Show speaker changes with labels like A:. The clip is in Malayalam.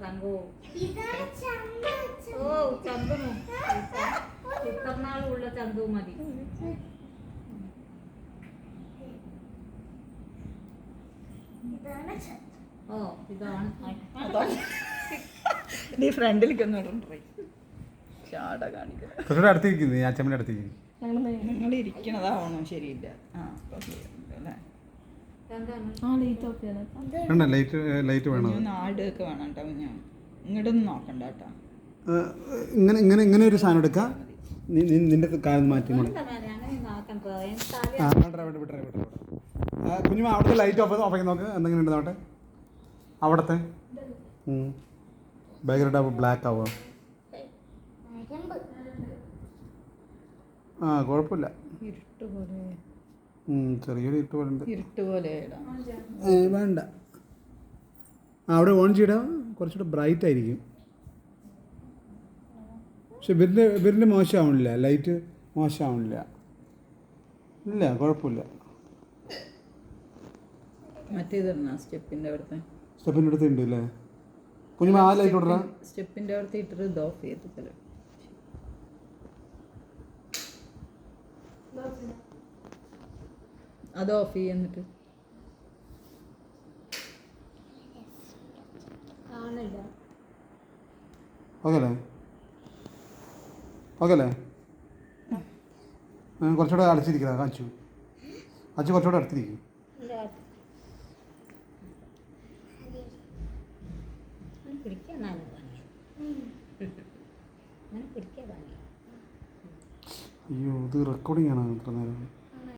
A: തങ്കോ. ഓ ചന്ദനു ഇത്ര നാളുള്ള ചന്തു മതി. ഓ ഇതാണ്
B: നീ ഫ്രണ്ടിലേക്ക് ചാട കാണിക്കുന്നത്
C: അടുത്തിരിക്കുന്നത് അച്ഛമ്മയുടെ അടുത്തേക്ക്
B: നിങ്ങൾ ഇരിക്കണതാവണോ ശരിയില്ല.
C: ലൈറ്റ് വേണം.
B: നാടൊക്കെ വേണം കേട്ടോ. ഞാൻ ഇങ്ങോട്ടൊന്നും നോക്കണ്ട കേട്ടോ.
C: ഇങ്ങനെ ഒരു സാധനം എടുക്കാം. നിന്റെ കാലം മാറ്റി കുഞ്ഞുമ അവിടുത്തെ ലൈറ്റ് ഓഫ് നോക്ക്. എന്തെങ്കിലും ഉണ്ട് നോട്ടെ അവിടുത്തെ ബാക്ക്ഗ്രൗണ്ട് ആവുമ്പോൾ ബ്ലാക്ക് ആവുക. ആ കുഴപ്പമില്ല.
B: ഇരുട്ട് പോലെ
C: ചെറിയൊരു ഇരുട്ട് പോലെ ഉണ്ട്.
B: ഇരുട്ട് പോലെ
C: വേണ്ട. അവിടെ ഓൺ ചെയ്താൽ കുറച്ചുകൂടെ ബ്രൈറ്റ് ആയിരിക്കും. പക്ഷെ ഇവരിൻ്റെ മോശമാവണില്ല. ലൈറ്റ് മോശമാവണില്ല. ഇല്ല കുഴപ്പമില്ല.
B: മറ്റേതിടണ സ്റ്റെപ്പിൻ്റെ
C: അടുത്ത് ഉണ്ട് അല്ലേ കുഞ്ഞുമ? ആ ലൈറ്റ് ഇടറാ.
B: സ്റ്റെപ്പിൻ്റെ അടുത്ത് ഇട്ടിട്ട് ഇത് ഓഫ് ചെയ്തിട്ടില്ല. അത് ഓഫ് ചെയ്യുന്നിട്ട്
C: ഓക്കെ അല്ലേ? കുറച്ചുകൂടെ അടച്ചിരിക്കുക. അച്ചു കുറച്ചുകൂടെ അടുത്തിരിക്കും. അയ്യോ ഇത് റെക്കോർഡിംഗ് ആണ് ഇത്ര നേരം.